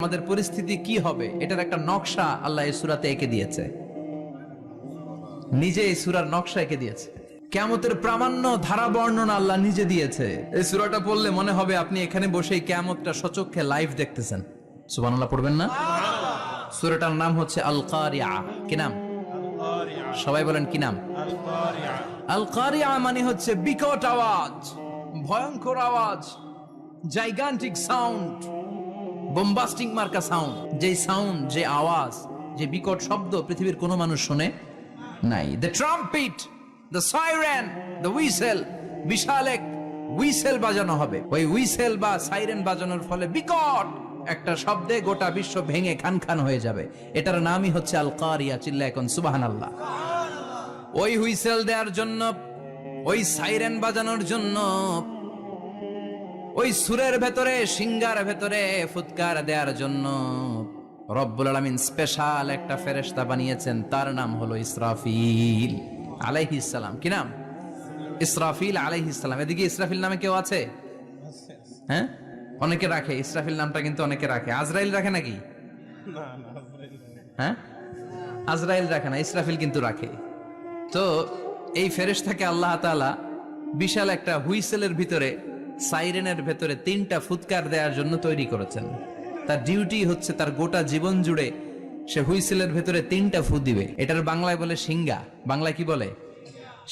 আমাদের পরিস্থিতি কি হবে এটার একটা নকশা আল্লাহ এই সূরাতে এঁকে দিয়েছে। নিজে এই সূরার নকশা এঁকে দিয়েছে। কিয়ামতের প্রামাণ্য ধারা বর্ণনা আল্লাহ নিজে দিয়েছে। এই সূরাটা পড়লে মনে হবে আপনি এখানে বসে কিয়ামতটা সচক্ষে লাইভ দেখতেছেন। সুবহানাল্লাহ পড়বেন না? সূরাটার নাম হচ্ছে আল কারিয়া। কি নাম? সবাই বলেন কি নাম? আল কারিয়া মানে হচ্ছে বিকট আওয়াজ, ভয়ঙ্কর আওয়াজ, জাইগান্টিক সাউন্ড, বোম্বাস্টিং মার্কা সাউন্ড। যে সাউন্ড, যে আওয়াজ, যে বিকট শব্দ পৃথিবীর কোনো মানুষ শুনে নাই। The trumpet, the siren, the whistle, বিশাল এক হুইসেল বাজানো হবে। ওই হুইসেল বা সাইরেন বাজানোর ফলে বিকট একটা শব্দে গোটা বিশ্ব ভেঙে খান খান হয়ে যাবে। এটার নামই হচ্ছে আল কারিয়া। চিল্লা এখন সুবহানাল্লাহ। ওই হুইসেল দেওয়ার জন্য, ওই সাইরেন বাজানোর জন্য, ওই সুরের ভেতরে, সিঙ্গার ভেতরে ফুৎকার দেওয়ার জন্য রব্বুল আলামিন স্পেশাল একটা ফেরেশতা বানিয়েছেন। তার নাম হলো ইসরাফিল আলাইহিস সালাম। কি নাম? ইসরাফিল আলাইহিস সালাম। এদিকে ইসরাফিল নামে কেউ আছে? হ্যাঁ, অনেকে রাখে ইসরাফিল নামটা, কিন্তু অনেকে রাখে। আজরাইল রাখে নাকি? হ্যাঁ, আজরাইল রাখে না, ইসরাফিল কিন্তু রাখে। তো এই ফেরেশতাকে আল্লাহ তাআলা বিশাল একটা হুইসেলের ভিতরে, সাইরেনের ভেতরে 3টা ফুৎকার দেওয়ার জন্য তৈরি করেছেন। তার ডিউটি হচ্ছে তার গোটা জীবন জুড়ে সে হুইসেলের ভেতরে 3টা ফু দিবে। এটার বাংলায় বলে সিঙ্গা। বাংলায় কি বলে?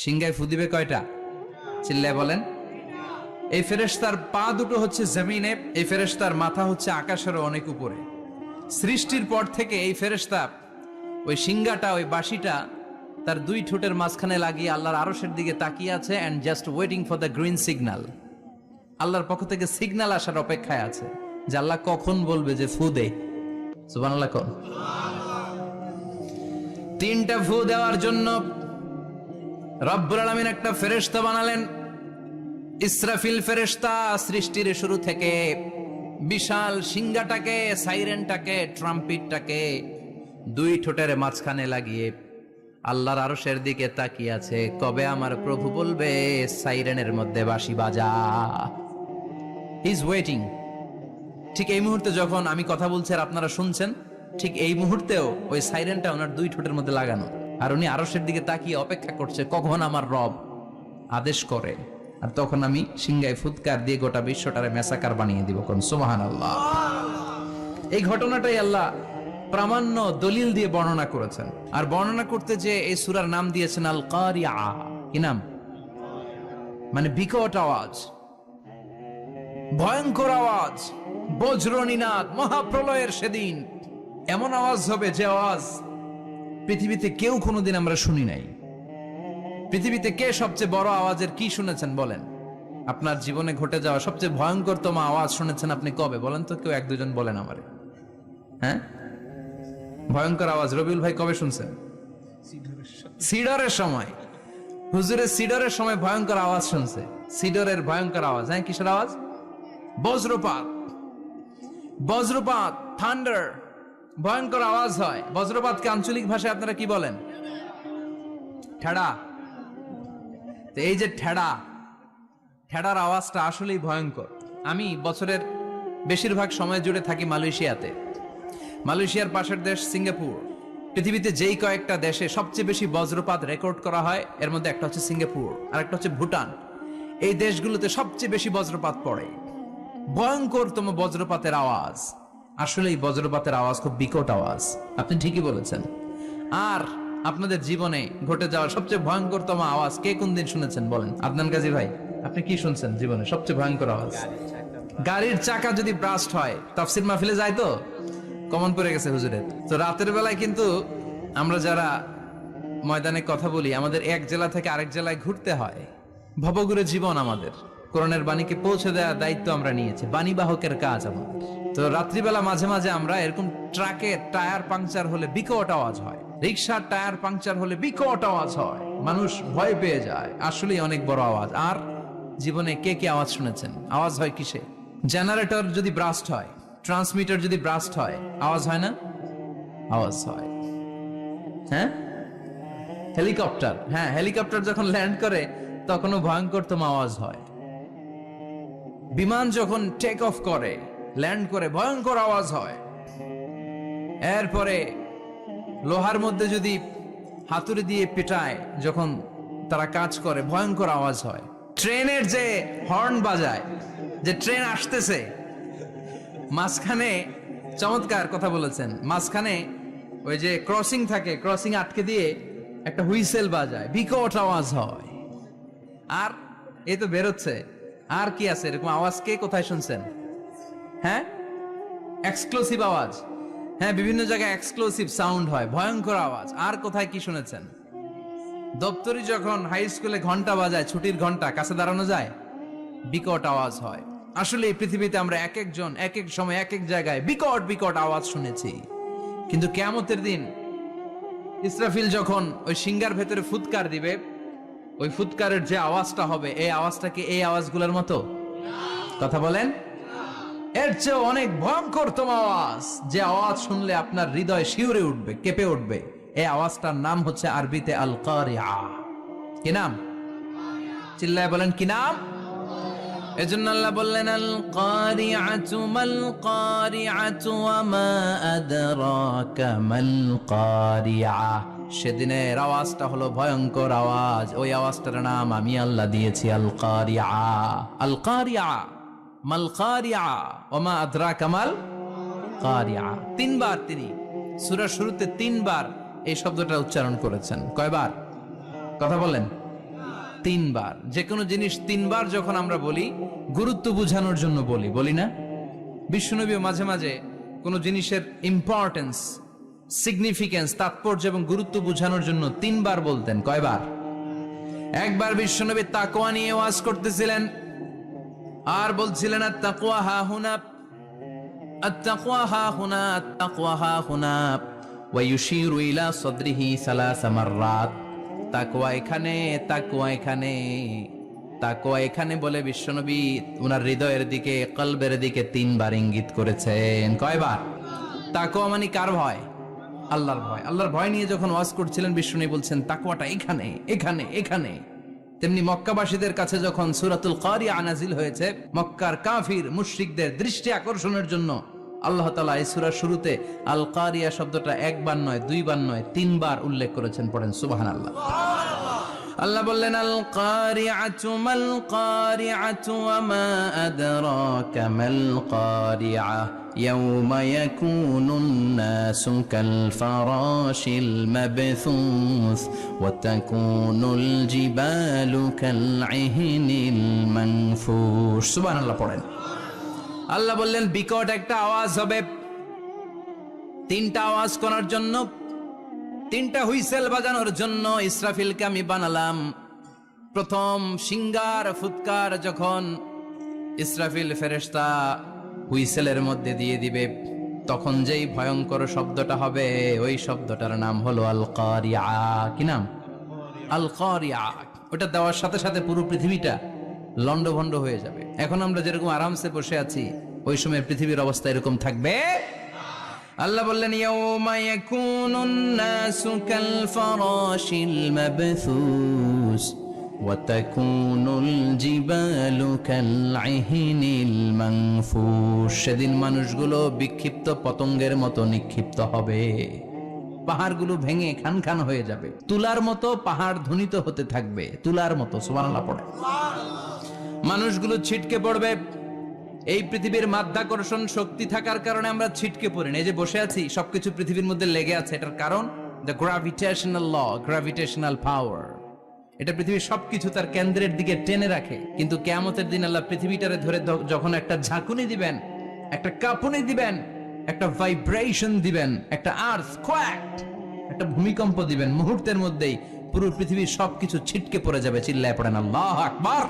সিঙ্গায় ফু দিবে কয়টা? চিল্লায় বলেন। এই ফেরেশতার পা দুটো হচ্ছে জমিনে, এই ফেরেশতার মাথা হচ্ছে আকাশেরও অনেক উপরে। সৃষ্টির পর থেকে এই ফেরেশতা ওই সিঙ্গাটা, ওই বাঁশিটা তার 2 ঠোঁটের মাঝখানে লাগিয়ে আল্লাহর আরশের দিকে তাকিয়ে আছে, and just waiting for the green signal. আল্লাহর পক্ষ থেকে সিগন্যাল আসার অপেক্ষায় আছে যে আল্লাহ কখন বলবে যে ফু দে। সুবহানাল্লাহ। 3টা ফু দেওয়ার জন্য রব্বুল আলামিন একটা ফেরেশতা বানালেন। ইসরাফিল ফেরেশতা সৃষ্টির শুরু থেকে বিশাল সিঙ্গাটাকে, সাইরেনটাকে, ট্রাম্পিটটাকে 2 ঠোঁটের মাঝখানে লাগিয়ে আল্লাহর আরশের দিকে তাকিয়ে আছে, কবে আমার প্রভু বলবে সাইরেনের মধ্যে বাঁশি বাজা। He is waiting. ঠিক এই মুহূর্তে যখন আমি কথা বলছি আর আপনারা শুনছেন, ঠিক এই মুহূর্তেও ওই সাইরেনটা ওনার 2 ঠোঁটের মধ্যে লাগানো, আর উনি আরশের দিকে তাকিয়ে অপেক্ষা করছে কখন আমার রব আদেশ করে, আর তখন আমি সিঙ্গায় ফুৎকার দিয়ে গোটা বিশ্বটারে মেসাকার বানিয়ে দিব। কোন সুবহানাল্লাহ। এই ঘটনাটাই আল্লাহ প্রামাণ্য দলিল দিয়ে বর্ণনা করেছেন। আর বর্ণনা করতে যে এই সূরার নাম দিয়েছেন আল কারিয়া। কি নাম? মানে বিকট আওয়াজ, ভয়ঙ্কর আওয়াজ, বজ্রনিনাদ, মহাপ্রলয়ের সেদিন এমন আওয়াজ হবে যে আওয়াজ পৃথিবীতে কেউ কোনোদিন আমরা শুনি নাই। পৃথিবীতে কে সবচেয়ে বড় আওয়াজের কি শুনেছেন বলেন? আপনার জীবনে ঘটে যাওয়া সবচেয়ে ভয়ঙ্করতম আওয়াজ শুনেছেন আপনি কবে বলেন তো? কেউ 1-2 জন বলেন আমারে। হ্যাঁ, ভয়ঙ্কর আওয়াজ রবিউল ভাই কবে শুনছেন? সিডরের সময়। হুজুরের সিডরের সময় ভয়ঙ্কর আওয়াজ শুনছে। সিডরের ভয়ঙ্কর আওয়াজ। হ্যাঁ, কিসের আওয়াজ? বজ্রপাত। বজ্রপাত, থান্ডার, ভয়ঙ্কর আওয়াজ হয়। বজ্রপাতকে আঞ্চলিক ভাষায় আপনারা কি বলেন? ঠেড়া। তো এই যে ঠেড়ার আওয়াজটা আসলেই ভয়ঙ্কর। আমি বছরের বেশিরভাগ সময় জুড়ে থাকি মালয়েশিয়াতে। মালয়েশিয়ার পাশের দেশ সিঙ্গাপুর। পৃথিবীতে যেই কয়েকটা দেশে সবচেয়ে বেশি বজ্রপাত রেকর্ড করা হয় এর মধ্যে একটা হচ্ছে সিঙ্গাপুর, আর একটা হচ্ছে ভুটান। এই দেশগুলোতে সবচেয়ে বেশি বজ্রপাত পড়ে। ভয়ঙ্করতম বজ্রপাতের আওয়াজ। আসলেই বজ্রপাতের আওয়াজ খুব বিকট আওয়াজ। আপনি ঠিকই বলেছেন। আর আপনাদের জীবনে ঘটে যাওয়া সবচেয়ে ভয়ঙ্করতম আওয়াজ কে কোন দিন শুনেছেন বলেন? আদনান গাজী ভাই, আপনি কি শুনছেন জীবনে সবচেয়ে ভয়ঙ্কর আওয়াজ? গাড়ির চাকা যদি ব্রাস্ট হয়। তাফসীর মাহফিলে যায় তো কমন পড়ে গেছে হুজুরের। তো রাতের বেলায় কিন্তু আমরা যারা ময়দানে কথা বলি, আমাদের এক জেলা থেকে আরেক জেলায় ঘুরতে হয়। ভবঘুরে জীবন আমাদের। কোরআনের বাণীকে পৌঁছে দেওয়ার দায়িত্ব আমরা নিয়েছি, বাণী বাহকের কাজ আমাদের। তো রাত্রিবেলা মাঝে মাঝে আমরা এরকম ট্রাকের টায়ার পাংচার হলে বিকট আওয়াজ হয়, রিক্সার টায়ার পাংচার হলে বিকট আওয়াজ হয়, মানুষ ভয় পেয়ে যায়। আসলেই অনেক বড় আওয়াজ। আর জীবনে কে কে আওয়াজ শুনেছেন? আওয়াজ হয় কিসে? জেনারেটর যদি ব্রাস্ট হয়, ট্রান্সমিটার যদি ব্রাস্ট হয়, আওয়াজ হয় না? আওয়াজ হয়। হ্যাঁ, হেলিকপ্টার। হ্যাঁ, হেলিকপ্টার যখন ল্যান্ড করে তখনও ভয়ঙ্করতম আওয়াজ হয়। বিমান যখন টেক অফ করে, ল্যান্ড করে, ভয়ঙ্কর আওয়াজ হয়। এরপরে লোহার মধ্যে যদি হাতুড়ি দিয়ে পেটায়, যখন তারা কাজ করে ভয়ঙ্কর আওয়াজ হয়। ট্রেনের যে হর্ন বাজায়, যে ট্রেন আসতেছে, মাঝখানে চমৎকার কথা বলেছেন, মাঝখানে ওই যে ক্রসিং থাকে, ক্রসিং আটকে দিয়ে একটা হুইসেল বাজায়, বিকট আওয়াজ হয়। আর এই তো বেরোচ্ছে, আর কি আছে এরকম আওয়াজ? কে কোথায় শুনছেন? হ্যাঁ, এক্সক্লুসিভ আওয়াজ। হ্যাঁ, বিভিন্ন জায়গায় এক্সক্লুসিভ সাউন্ড হয়, ভয়ঙ্কর আওয়াজ। আর কোথায় কি শুনেছেন? দপ্তরি যখন হাই স্কুলে ঘন্টা বাজায়, ছুটির ঘন্টা, কাছে দাঁড়ানো যায়, বিকট আওয়াজ হয়। আসলে এই পৃথিবীতে আমরা এক একজন এক এক সময় এক এক জায়গায় বিকট বিকট আওয়াজ শুনেছি, কিন্তু কিয়ামতের দিন ইসরাফিল যখন ওই সিংহার ভেতরে ফুৎকার দিবে, ওই ফুৎকারের যে আওয়াজটা হবে, এই আওয়াজটা কি এই আওয়াজগুলোর মতো? কথা বলেন। এর চেয়ে অনেক ভয়ঙ্করতম আওয়াজ, যে আওয়াজ শুনলে আপনার হৃদয় শিউরে উঠবে, কেঁপে উঠবে। এই আওয়াজটার নাম হচ্ছে আরবিতে আল কারিআ। কি নাম? চিল্লায় বলেন, কি নাম? এজন্য আল্লাহ বললেন, আল কারিআতু মাল কারিআতু ওয়া মা আদরাকা মাল কারিআ। সেদিনের আওয়াজটা হলো ভয়ঙ্কর আওয়াজ। ওই আওয়াজটার নাম আমি আল্লাহ দিয়েছি আল কারিআ। আল কারিআ মাল কারিআ ওয়া মা আদরাকা মাল কারিআ। তিনবার তিনি সূরার শুরুতে তিনবার এই শব্দটা উচ্চারণ করেছেন। কয়বার? কথা বলেন। তিনবার। যে কোনো জিনিস তিনবার যখন আমরা বলি, গুরুত্ব বোঝানোর জন্য বলি না? বিশ্বনবী মাঝে মাঝে কোনো জিনিসের ইম্পর্টেন্স, সিগনিফিকেন্স, তাৎপর্য এবং গুরুত্ব বোঝানোর জন্য তিনবার বলতেন। কয়বার? একবার বিশ্বনবী তাকওয়া নিয়ে ওয়াজ করতেছিলেন, আর বলছিলেন আত-তাকওয়া হাহুনা, আত-তাকওয়া হাহুনা, আত-তাকওয়া হাহুনা, ওয়া ইউশিরু ইলা সাদরিহি সালাসা মাররাত। তাকওয়া এখানে, তাকওয়া এখানে, তাকওয়া এখানে বলে বিশ্বনবী ওনার হৃদয়ের দিকে, কলবের দিকে তিনবার ইঙ্গিত করেছেন। কয়বার? তাকওয়া মানে কার ভয়? আল্লাহর ভয়। আল্লাহর ভয় নিয়ে যখন ওয়াজ করছিলেন, বিশ্বনবী বলছেন তাকওয়াটা এখানে, এখানে, এখানে। তেমনি মক্কাবাসীদের কাছে যখন সূরাতুল কারিআ নাজিল হয়েছে, মক্কার কাফির মুশরিকদের দৃষ্টি আকর্ষণের জন্য আল্লাহ তাআলা এই সূরার শুরুতে আল কারিআ শব্দটা একবার নয়, দুইবার নয়, তিনবার উল্লেখ করেছেন। পড়েন সুবহানাল্লাহ। আল্লাহ বললেন, আল কারিআতু মাল কারিআতু ওয়া মা আদরাকা মাল কারিআ ইয়াউমা ইয়াকুনুন নাসু কাল ফারাশিল মাবথুস ওয়া তাকুনুল জিবালু কাল ইহনিল মানফুশ। সুবহানাল্লাহ পড়েন। আল্লাহ বললেন, বিকট একটা আওয়াজ হবে। তিনটা আওয়াজ করার জন্য, তিনটা হুইসেল বাজানোর জন্য ইসরাফিলকে আমি বানালাম। প্রথম সিংগার ফুৎকার যখন ইসরাফিল ফেরেশতা হুইসেলের মধ্যে দিয়ে দিবে, তখন যেই ভয়ঙ্কর শব্দটা হবে, ওই শব্দটার নাম হলো আল কারিআ। কি নাম? আল কারিআ। ওটা দেওয়ার সাথে সাথে পুরো পৃথিবীটা লন্ডভন্ড হয়ে যাবে। এখন আমরা যেরকম আরামসে বসে আছি, ওই সময় পৃথিবীর অবস্থা এরকম থাকবে। আল্লাহ বললেন, ইয়াউমা ইয়াকুনুন নাসু কাল ফারাশিল মাবথুস ওয়া তাকুনুল জিবালু কাল ইহনিল মানফুশ। সেদিন মানুষগুলো বিক্ষিপ্ত পতঙ্গের মতো নিক্ষিপ্ত হবে, পাহাড়গুলো ভেঙে খান খান হয়ে যাবে, তুলার মতো পাহাড় ধ্বনিত হতে থাকবে, তুলার মতো। সুবহানাল্লাহ পড়ে। মানুষগুলো ছিটকে পড়বে। এই পৃথিবীর মাধ্যাকর্ষণ শক্তি থাকার কারণে আমরা ছিটকে পড়ি না। এই যে বসে আছি, সবকিছু পৃথিবীর মধ্যে লেগে আছে, এটার কারণ দ্য গ্র্যাভিটেশনাল ল, গ্র্যাভিটেশনাল পাওয়ার। এটা পৃথিবীর সবকিছু তার কেন্দ্রের দিকে টেনে রাখে। কিন্তু কিয়ামতের দিন আল্লাহ পৃথিবীটারে ধরে যখন একটা ঝাঁকুনি দিবেন, একটা কাঁপুনি দিবেন, একটা ভাইব্রেশন দিবেন, একটা আর্থকোয়াক, একটা ভূমিকম্প দিবেন, মুহূর্তের মধ্যেই পুরো পৃথিবীর সবকিছু ছিটকে পড়ে যাবে। চিল্লায় পড়েন আল্লাহু আকবার।